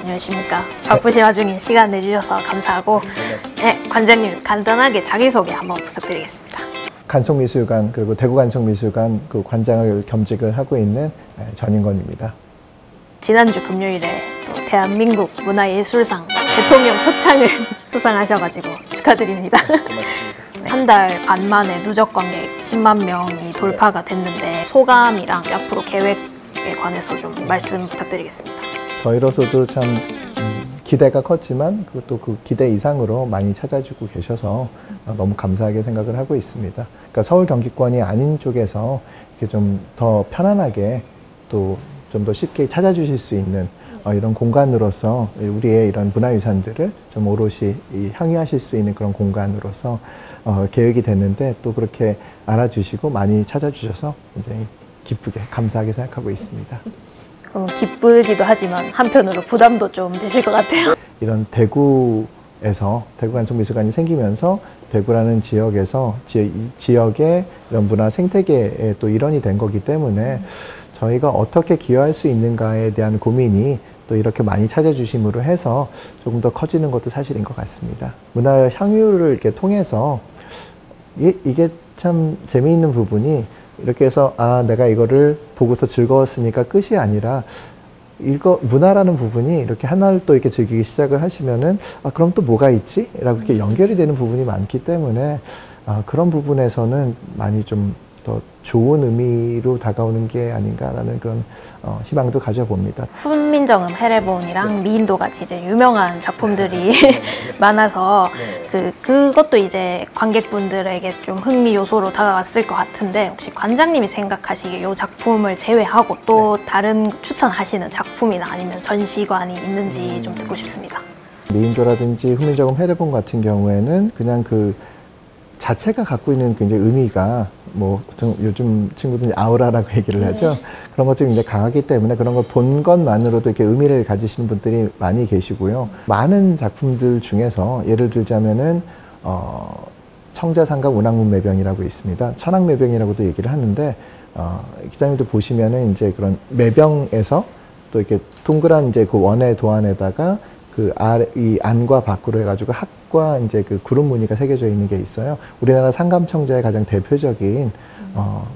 안녕하십니까. 바쁘신 와중에 시간 내주셔서 감사하고, 네, 관장님 간단하게 자기소개 한번 부탁드리겠습니다. 간송미술관 그리고 대구간송미술관 그 관장을 겸직을 하고 있는 전인권입니다. 지난주 금요일에 또 대한민국 문화예술상 대통령 표창을 수상하셔가지고 축하드립니다. 고맙습니다. 한 달 반 만에 누적 관객 10만 명이 돌파가 됐는데 소감이랑 앞으로 계획에 관해서 좀 말씀 부탁드리겠습니다. 저희로서도 참 기대가 컸지만 그것도 그 기대 이상으로 많이 찾아주고 계셔서 너무 감사하게 생각을 하고 있습니다. 그러니까 서울 경기권이 아닌 쪽에서 이렇게 좀 더 편안하게 또 좀 더 쉽게 찾아주실 수 있는 이런 공간으로서 우리의 이런 문화유산들을 좀 오롯이 향유하실 수 있는 그런 공간으로서 계획이 됐는데 또 그렇게 알아주시고 많이 찾아주셔서 굉장히 기쁘게 감사하게 생각하고 있습니다. 기쁘기도 하지만 한편으로 부담도 좀 되실 것 같아요. 이런 대구에서 대구간송미술관이 생기면서 대구라는 지역에서 지역의 이런 문화 생태계의 또 일원이 된 거기 때문에 저희가 어떻게 기여할 수 있는가에 대한 고민이 또 이렇게 많이 찾아주심으로 해서 조금 더 커지는 것도 사실인 것 같습니다. 문화 향유를 이렇게 통해서 이게 참 재미있는 부분이 이렇게 해서 내가 이거를 보고서 즐거웠으니까 끝이 아니라 문화라는 부분이 이렇게 하나를 또 이렇게 즐기기 시작을 하시면은 그럼 또 뭐가 있지? 라고 이렇게 연결이 되는 부분이 많기 때문에 그런 부분에서는 많이 좀 더 좋은 의미로 다가오는 게 아닌가라는 그런 희망도 가져봅니다. 훈민정음, 헤레본이랑 미인도 같이 이제 유명한 작품들이 많아서 그것도 이제 관객분들에게 좀 흥미 요소로 다가왔을 것 같은데 혹시 관장님이 생각하시기에 이 작품을 제외하고 또 다른 추천하시는 작품이나 아니면 전시관이 있는지 좀 듣고 싶습니다. 미인도라든지 훈민정음, 헤레본 같은 경우에는 그냥 그 자체가 갖고 있는 굉장히 의미가 요즘 친구들이 아우라라고 얘기를 하죠. 그런 것들이 굉장히 강하기 때문에 그런 걸 본 것만으로도 이렇게 의미를 가지시는 분들이 많이 계시고요. 많은 작품들 중에서 예를 들자면은 청자상가 운항문매병이라고 있습니다. 천왕매병이라고도 얘기를 하는데 기자님도 보시면은 이제 그런 매병에서 또 이렇게 동그란 이제 그 원의 도안에다가 이 안과 밖으로 해가지고 학과 이제 그 구름 무늬가 새겨져 있는 게 있어요. 우리나라 상감청자의 가장 대표적인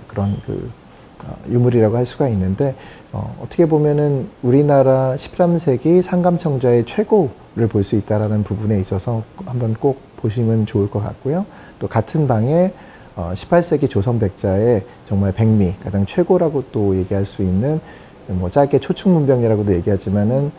그런 유물이라고 할 수가 있는데 어떻게 보면은 우리나라 13세기 상감청자의 최고를 볼 수 있다라는 부분에 있어서 한번 꼭 보시면 좋을 것 같고요. 또 같은 방에 18세기 조선백자의 정말 백미 가장 최고라고 또 얘기할 수 있는 짧게 초충문병이라고도 얘기하지만은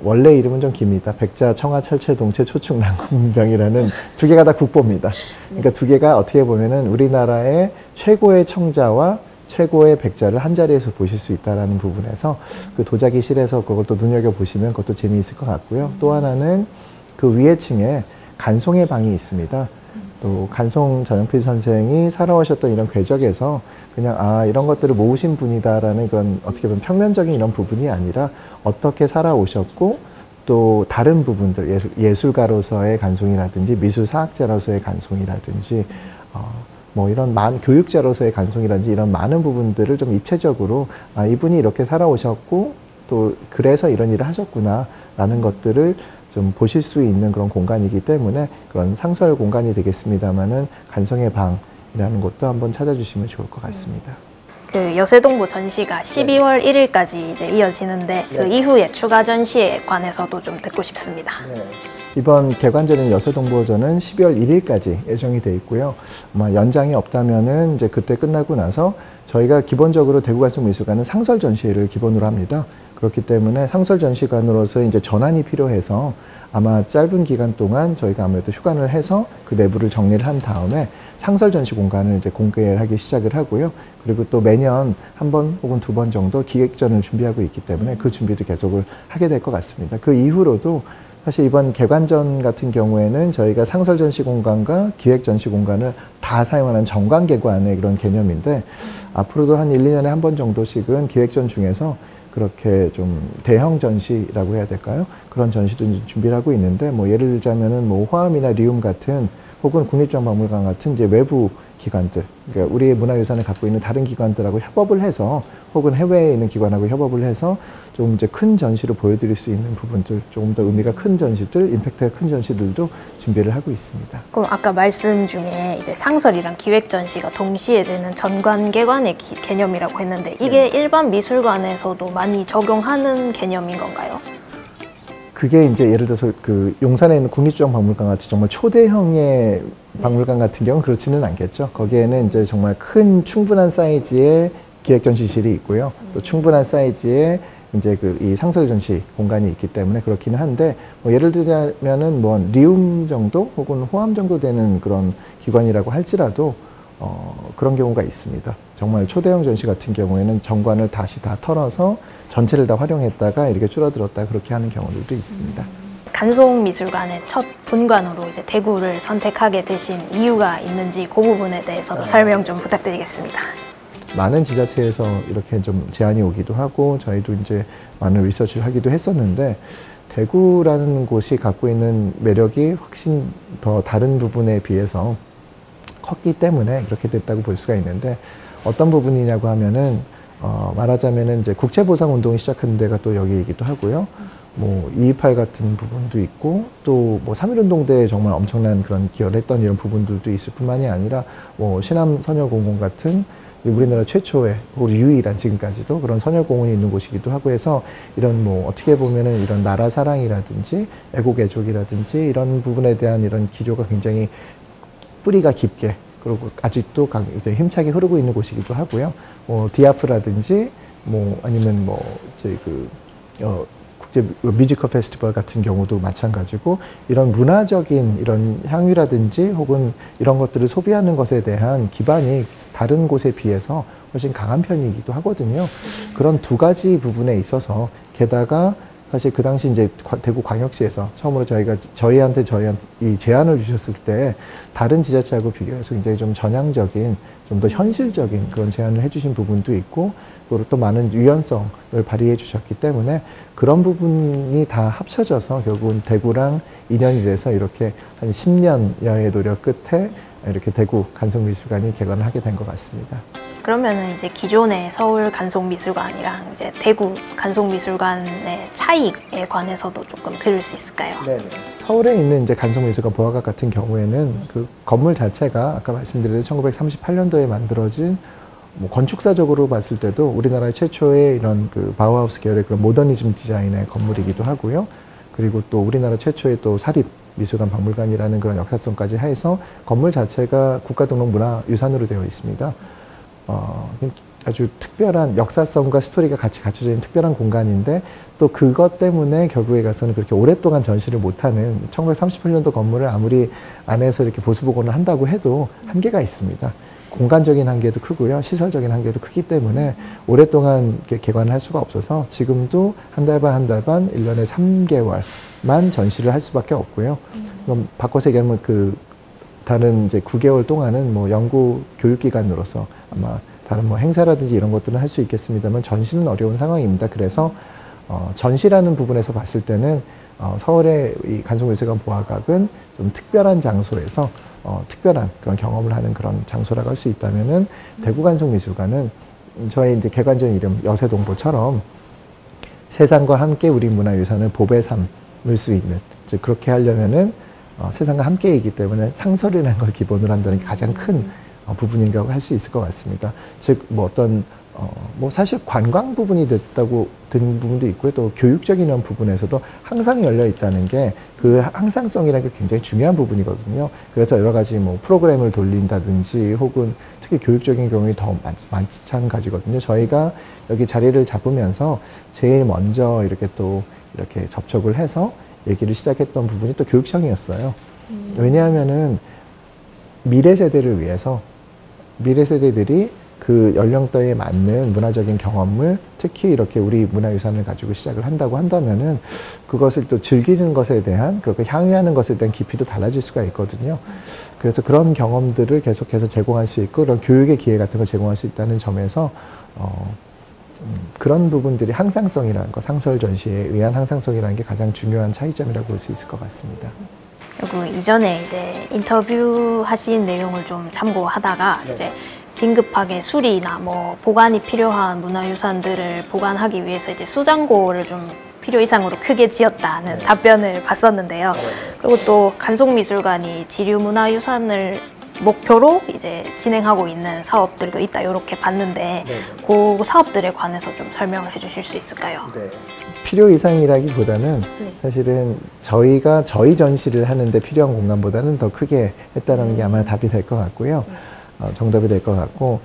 원래 이름은 좀 깁니다. 백자, 청하, 철체, 동체, 초충, 난국문병이라는 두 개가 다 국보입니다. 그러니까 두 개가 어떻게 보면은 우리나라의 최고의 청자와 최고의 백자를 한 자리에서 보실 수 있다는 부분에서 그 도자기 실에서 그것도 눈여겨보시면 그것도 재미있을 것 같고요. 또 하나는 그 위에 층에 간송의 방이 있습니다. 또 간송 전영필 선생이 살아오셨던 이런 궤적에서 그냥 이런 것들을 모으신 분이다라는 그런 어떻게 보면 평면적인 이런 부분이 아니라 어떻게 살아오셨고 또 다른 부분들 예술가로서의 간송이라든지 미술사학자로서의 간송이라든지 이런 교육자로서의 간송이라든지 이런 많은 부분들을 좀 입체적으로 이분이 이렇게 살아오셨고 또 그래서 이런 일을 하셨구나 라는 것들을 좀 보실 수 있는 그런 공간이기 때문에 그런 상설 공간이 되겠습니다만은 간송의 방이라는 곳도 한번 찾아주시면 좋을 것 같습니다. 그 여세동부 전시가 12월 1일까지 이제 이어지는데 그 이후에 추가 전시에 관해서도 좀 듣고 싶습니다. 이번 개관전인 여세동부호전은 12월 1일까지 예정이 돼 있고요. 연장이 없다면은 이제 그때 끝나고 나서 저희가 기본적으로 대구간송미술관은 상설 전시회를 기본으로 합니다. 그렇기 때문에 상설 전시관으로서 이제 전환이 필요해서 아마 짧은 기간 동안 저희가 아무래도 휴관을 해서 그 내부를 정리를 한 다음에 상설 전시 공간을 이제 공개하기 시작을 하고요. 그리고 또 매년 한 번 혹은 두 번 정도 기획전을 준비하고 있기 때문에 그 준비도 계속을 하게 될 것 같습니다. 그 이후로도 사실 이번 개관전 같은 경우에는 저희가 상설 전시 공간과 기획 전시 공간을 다 사용하는 정관개관의 그런 개념인데 앞으로도 한 1, 2년에 한 번 정도씩은 기획전 중에서 그렇게 좀 대형 전시라고 해야 될까요? 그런 전시도 준비를 하고 있는데 예를 들자면은 호암이나 리움 같은 혹은 국립정박물관 같은 이제 외부 기관들, 그러니까 우리의 문화유산을 갖고 있는 다른 기관들하고 협업을 해서 혹은 해외에 있는 기관하고 협업을 해서 좀 이제 큰 전시를 보여드릴 수 있는 부분들, 조금 더 의미가 큰 전시들, 임팩트가 큰 전시들도 준비를 하고 있습니다. 그럼 아까 말씀 중에 이제 상설이랑 기획 전시가 동시에 되는 전관계관의 개념이라고 했는데 이게 일반 미술관에서도 많이 적용하는 개념인 건가요? 그게 이제 예를 들어서 그 용산에 있는 국립중앙박물관 같이 정말 초대형의 박물관 같은 경우는 그렇지는 않겠죠. 거기에는 이제 정말 큰 충분한 사이즈의 기획전시실이 있고요. 또 충분한 사이즈의 이제 그 이 상설 전시 공간이 있기 때문에 그렇기는 한데, 뭐 예를 들자면은 뭐 리움 정도 혹은 호암 정도 되는 그런 기관이라고 할지라도 그런 경우가 있습니다. 정말 초대형 전시 같은 경우에는 정관을 다시 다 털어서 전체를 다 활용했다가 이렇게 줄어들었다 그렇게 하는 경우들도 있습니다. 간송미술관의 첫 분관으로 이제 대구를 선택하게 되신 이유가 있는지 그 부분에 대해서도 설명 좀 부탁드리겠습니다. 많은 지자체에서 이렇게 좀 제안이 오기도 하고 저희도 이제 많은 리서치를 하기도 했었는데, 대구라는 곳이 갖고 있는 매력이 훨씬 더 다른 부분에 비해서 컸기 때문에 이렇게 됐다고 볼 수가 있는데, 어떤 부분이냐고 하면은 말하자면은 이제 국채보상 운동이 시작한 데가 또 여기이기도 하고요. 뭐 228 같은 부분도 있고 또 뭐 3.1운동 때 정말 엄청난 그런 기여를 했던 이런 부분들도 있을 뿐만이 아니라 뭐 신암선녀공원 같은 우리나라 최초의 그리고 유일한 지금까지도 그런 선녀공원이 있는 곳이기도 하고 해서, 이런 뭐 어떻게 보면은 이런 나라 사랑이라든지 애국 애족이라든지 이런 부분에 대한 이런 기조가 굉장히 뿌리가 깊게 그리고 아직도 이제 힘차게 흐르고 있는 곳이기도 하고요. 디아프라든지 뭐 아니면 뭐 저희 국제 뮤지컬 페스티벌 같은 경우도 마찬가지고, 이런 문화적인 이런 향유라든지 혹은 이런 것들을 소비하는 것에 대한 기반이 다른 곳에 비해서 훨씬 강한 편이기도 하거든요. 그런 두 가지 부분에 있어서, 게다가 사실 그 당시 이제 대구광역시에서 처음으로 저희한테 이 제안을 주셨을 때 다른 지자체하고 비교해서 굉장히 좀 전향적인, 좀 더 현실적인 그런 제안을 해주신 부분도 있고, 그리고 또 많은 유연성을 발휘해 주셨기 때문에 그런 부분이 다 합쳐져서 결국은 대구랑 인연이 돼서 이렇게 한 10년여의 노력 끝에 이렇게 대구 간송미술관이 개관을 하게 된 것 같습니다. 그러면은 이제 기존의 서울 간송미술관이랑 이제 대구 간송미술관의 차이에 관해서도 조금 들을 수 있을까요? 네. 서울에 있는 이제 간송미술관 보아각 같은 경우에는 그 건물 자체가 아까 말씀드린 1938년도에 만들어진, 뭐 건축사적으로 봤을 때도 우리나라 최초의 이런 그 바우하우스 계열의 그런 모더니즘 디자인의 건물이기도 하고요. 그리고 또 우리나라 최초의 또 사립 미술관 박물관이라는 그런 역사성까지 해서 건물 자체가 국가등록 문화유산으로 되어 있습니다. 아주 특별한 역사성과 스토리가 같이 갖춰져 있는 특별한 공간인데, 또 그것 때문에 결국에 가서는 그렇게 오랫동안 전시를 못하는 1938년도 건물을 아무리 안에서 이렇게 보수복원을 한다고 해도 한계가 있습니다. 공간적인 한계도 크고요, 시설적인 한계도 크기 때문에 오랫동안 이렇게 개관을 할 수가 없어서 지금도 한 달 반, 1년에 3개월만 전시를 할 수밖에 없고요. 그럼 바꿔서 얘기하면 다른 이제 9개월 동안은 뭐 연구 교육기관으로서 아마 다른 뭐 행사라든지 이런 것들은 할 수 있겠습니다만 전시는 어려운 상황입니다. 그래서 전시라는 부분에서 봤을 때는 서울의 이 간송미술관 보아각은 좀 특별한 장소에서 특별한 그런 경험을 하는 그런 장소라고 할 수 있다면은, 대구 간송미술관은 저희 이제 개관전 이름 여세동보처럼 세상과 함께 우리 문화유산을 보배 삼을 수 있는, 즉 그렇게 하려면은 세상과 함께이기 때문에 상설이라는 걸 기본으로 한다는 게 가장 큰 부분이라고 할 수 있을 것 같습니다. 즉 뭐 어떤 뭐 사실 관광 부분이 됐다고 든 부분도 있고요. 또 교육적인 이런 부분에서도 항상 열려 있다는 게 그 항상성이라는 게 굉장히 중요한 부분이거든요. 그래서 여러 가지 뭐 프로그램을 돌린다든지 혹은 특히 교육적인 경우에 더 마찬가지거든요. 저희가 여기 자리를 잡으면서 제일 먼저 이렇게 접촉을 해서 얘기를 시작했던 부분이 또 교육청이었어요. 왜냐하면은 미래 세대를 위해서 미래 세대들이 그 연령대에 맞는 문화적인 경험을, 특히 이렇게 우리 문화유산을 가지고 시작을 한다고 한다면은 그것을 또 즐기는 것에 대한, 그렇게 향유하는 것에 대한 깊이도 달라질 수가 있거든요. 그래서 그런 경험들을 계속해서 제공할 수 있고 그런 교육의 기회 같은 걸 제공할 수 있다는 점에서 그런 부분들이 항상성이라는 거, 상설 전시에 의한 항상성이라는 게 가장 중요한 차이점이라고 볼 수 있을 것 같습니다. 그리고 이전에 이제 인터뷰 하신 내용을 좀 참고하다가 이제 긴급하게 수리나 뭐 보관이 필요한 문화유산들을 보관하기 위해서 이제 수장고를 좀 필요 이상으로 크게 지었다는 답변을 봤었는데요. 그리고 또 간송미술관이 지류문화유산을 목표로 이제 진행하고 있는 사업들도 있다 이렇게 봤는데 그 사업들에 관해서 좀 설명을 해주실 수 있을까요? 필요 이상이라기보다는 사실은 저희가 저희 전시를 하는데 필요한 공간보다는 더 크게 했다는 게 아마 답이 될 것 같고요. 정답이 될 것 같고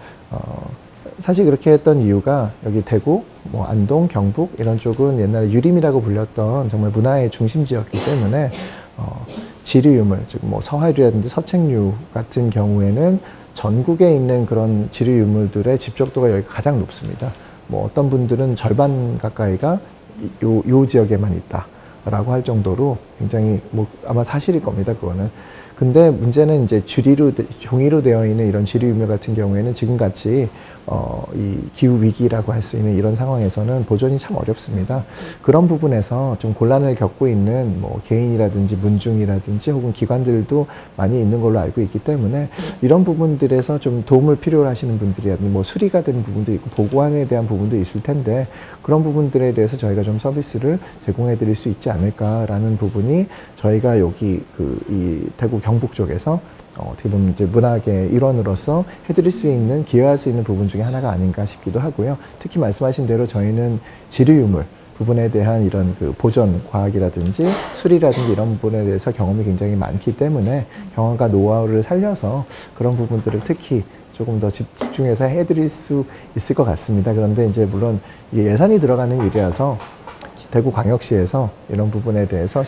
사실 그렇게 했던 이유가 여기 대구, 뭐 안동, 경북 이런 쪽은 옛날에 유림이라고 불렸던 정말 문화의 중심지였기 때문에 지류유물, 즉 뭐 서화류라든지 서책류 같은 경우에는 전국에 있는 그런 지류유물들의 집적도가 여기가 가장 높습니다. 뭐 어떤 분들은 절반 가까이가 요 지역에만 있다라고 할 정도로 굉장히 뭐 아마 사실일 겁니다. 그거는. 근데 문제는 이제 종이로 되어 있는 이런 지류유물 같은 경우에는 지금같이 이 기후 위기라고 할 수 있는 이런 상황에서는 보존이 참 어렵습니다. 그런 부분에서 좀 곤란을 겪고 있는 뭐 개인이라든지 문중이라든지 혹은 기관들도 많이 있는 걸로 알고 있기 때문에 이런 부분들에서 좀 도움을 필요로 하시는 분들이라든지 뭐 수리가 되는 부분도 있고 보관에 대한 부분도 있을 텐데 그런 부분들에 대해서 저희가 좀 서비스를 제공해 드릴 수 있지 않을까라는 부분이 저희가 여기 이 대구 경북 쪽에서 어떻게 보면 이제 문학의 일원으로서 해드릴 수 있는, 기여할 수 있는 부분 중에 하나가 아닌가 싶기도 하고요. 특히 말씀하신 대로 저희는 지류유물 부분에 대한 이런 그 보존 과학이라든지 수리라든지 이런 부분에 대해서 경험이 굉장히 많기 때문에 경험과 노하우를 살려서 그런 부분들을 특히 조금 더 집중해서 해드릴 수 있을 것 같습니다. 그런데 이제 물론 예산이 들어가는 일이라서 대구광역시에서 이런 부분에 대해서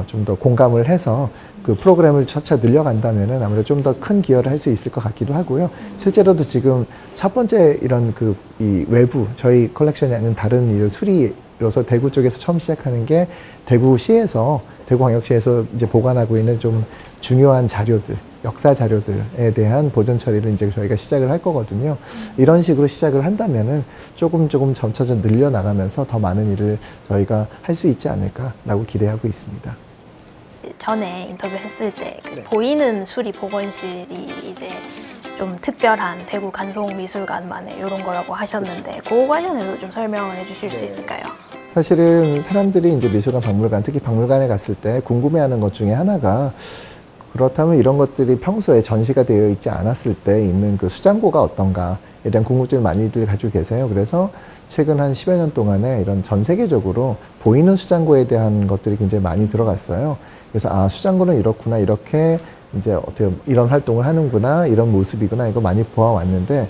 좀 더 공감을 해서 그 프로그램을 차차 늘려간다면은 아무래도 좀 더 큰 기여를 할 수 있을 것 같기도 하고요. 실제로도 지금 첫 번째 이런 이 외부 저희 컬렉션이 아닌 다른 이 수리로서 대구 쪽에서 처음 시작하는 게 대구시에서 대구광역시에서 이제 보관하고 있는 좀 중요한 자료들, 역사 자료들에 대한 보존 처리를 이제 저희가 시작을 할 거거든요. 이런 식으로 시작을 한다면은 조금 점차 늘려 나가면서 더 많은 일을 저희가 할 수 있지 않을까라고 기대하고 있습니다. 전에 인터뷰했을 때 보이는 수리 보건실이 이제 좀 특별한 대구 간송미술관만의 이런 거라고 하셨는데 그 관련해서 좀 설명을 해주실 수 있을까요? 사실은 사람들이 이제 미술관, 박물관, 특히 박물관에 갔을 때 궁금해하는 것 중에 하나가 그렇다면 이런 것들이 평소에 전시가 되어 있지 않았을 때 있는 그 수장고가 어떤가에 대한 궁금증을 많이들 가지고 계세요. 그래서 최근 한 10여 년 동안에 이런 전 세계적으로 보이는 수장고에 대한 것들이 굉장히 많이 들어갔어요. 그래서 수장고는 이렇구나, 이렇게 이제 어떻게 이런 활동을 하는구나, 이런 모습이구나, 이거 많이 보아왔는데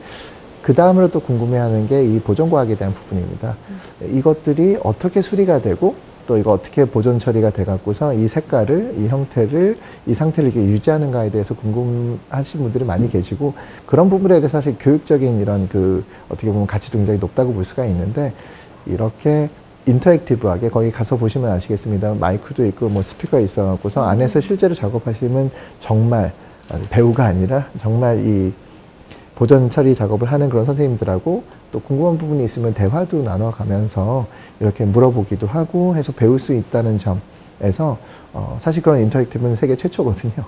그 다음으로 또 궁금해하는 게 이 보존과학에 대한 부분입니다. 이것들이 어떻게 수리가 되고 또 이거 어떻게 보존 처리가 돼 갖고서 이 색깔을, 이 형태를, 이 상태를 이렇게 유지하는가에 대해서 궁금하신 분들이 많이 계시고 그런 부분에 대해서 사실 교육적인 이런 어떻게 보면 가치도 굉장히 높다고 볼 수가 있는데 이렇게 인터랙티브하게 거기 가서 보시면 아시겠습니다. 마이크도 있고 뭐 스피커 있어 갖고서 안에서 실제로 작업하시면 정말 배우가 아니라 정말 이 보존 처리 작업을 하는 그런 선생님들하고 또 궁금한 부분이 있으면 대화도 나눠가면서 이렇게 물어보기도 하고 해서 배울 수 있다는 점에서 사실 그런 인터랙티브는 세계 최초거든요.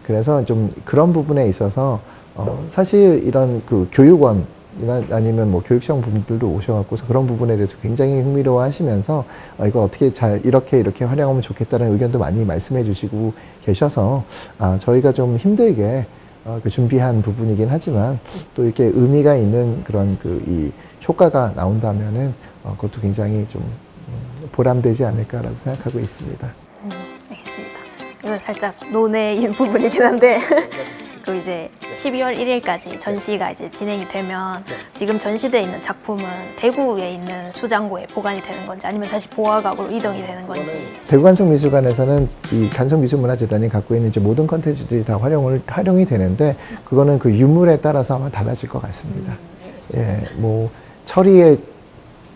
그래서 좀 그런 부분에 있어서 사실 이런 교육원이나 아니면 뭐 교육시험 분들도 오셔갖고서 그런 부분에 대해서 굉장히 흥미로워 하시면서 이거 어떻게 이렇게 활용하면 좋겠다는 의견도 많이 말씀해 주시고 계셔서 저희가 좀 힘들게 준비한 부분이긴 하지만 또 이렇게 의미가 있는 그런 이 효과가 나온다면은 그것도 굉장히 좀 보람되지 않을까라고 생각하고 있습니다. 알겠습니다. 이건 살짝 논외인 부분이긴 한데 그 이제 12월 1일까지 전시가 이제 진행이 되면 지금 전시되어 있는 작품은 대구에 있는 수장고에 보관이 되는 건지 아니면 다시 보화각으로 이동이 되는 건지. 대구간송미술관에서는 이 간송미술문화재단이 갖고 있는 이제 모든 컨텐츠들이 다 활용이 되는데 그거는 그 유물에 따라서 아마 달라질 것 같습니다. 예, 뭐 처리의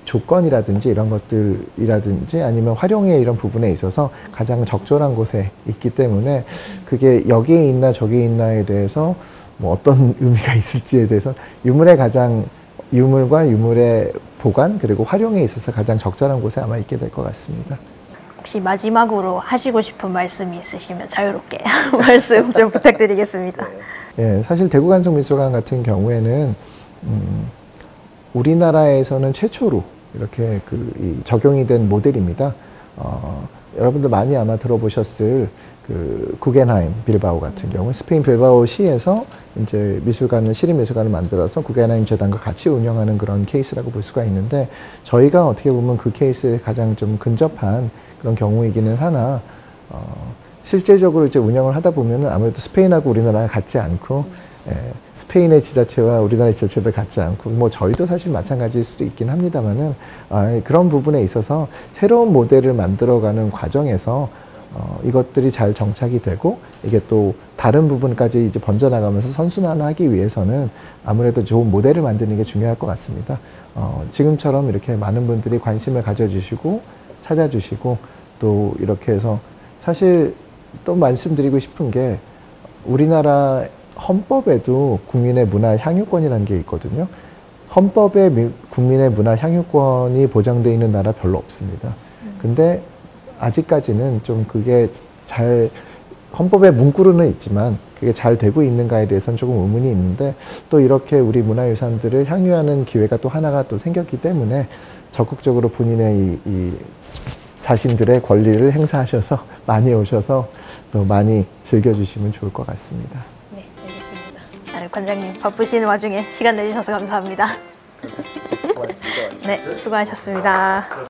조건이라든지 이런 것들이라든지 아니면 활용의 이런 부분에 있어서 가장 적절한 곳에 있기 때문에 그게 여기에 있나 저기에 있나에 대해서 뭐 어떤 의미가 있을지에 대해서 유물과 유물의 보관 그리고 활용에 있어서 가장 적절한 곳에 아마 있게 될 것 같습니다. 혹시 마지막으로 하시고 싶은 말씀이 있으시면 자유롭게 말씀 좀 부탁드리겠습니다. 예, 사실 대구간송미술관 같은 경우에는 우리나라에서는 최초로 이렇게 이 적용이 된 모델입니다. 여러분들 많이 아마 들어보셨을 그 구겐하임 빌바오 같은 경우 스페인 빌바오 시에서 이제 미술관을 시립미술관을 만들어서 구겐하임 재단과 같이 운영하는 그런 케이스라고 볼 수가 있는데 저희가 어떻게 보면 그 케이스에 가장 좀 근접한 그런 경우이기는 하나 실제적으로 이제 운영을 하다 보면은 아무래도 스페인하고 우리나라가 같지 않고 스페인의 지자체와 우리나라의 지자체도 같지 않고 뭐 저희도 사실 마찬가지일 수도 있긴 합니다만은 그런 부분에 있어서 새로운 모델을 만들어가는 과정에서 이것들이 잘 정착이 되고 이게 또 다른 부분까지 이제 번져나가면서 선순환하기 위해서는 아무래도 좋은 모델을 만드는 게 중요할 것 같습니다. 지금처럼 이렇게 많은 분들이 관심을 가져주시고 찾아주시고 또 이렇게 해서 사실 또 말씀드리고 싶은 게 우리나라 헌법에도 국민의 문화 향유권이라는 게 있거든요. 헌법에 국민의 문화 향유권이 보장되어 있는 나라 별로 없습니다. 근데 아직까지는 좀 그게 잘 헌법에 문구로는 있지만 그게 잘 되고 있는가에 대해서는 조금 의문이 있는데 또 이렇게 우리 문화유산들을 향유하는 기회가 또 하나가 또 생겼기 때문에 적극적으로 본인의 이 자신들의 권리를 행사하셔서 많이 오셔서 또 많이 즐겨주시면 좋을 것 같습니다. 네, 알겠습니다. 관장님 바쁘신 와중에 시간 내주셔서 감사합니다. 고맙습니다. 네, 수고하셨습니다.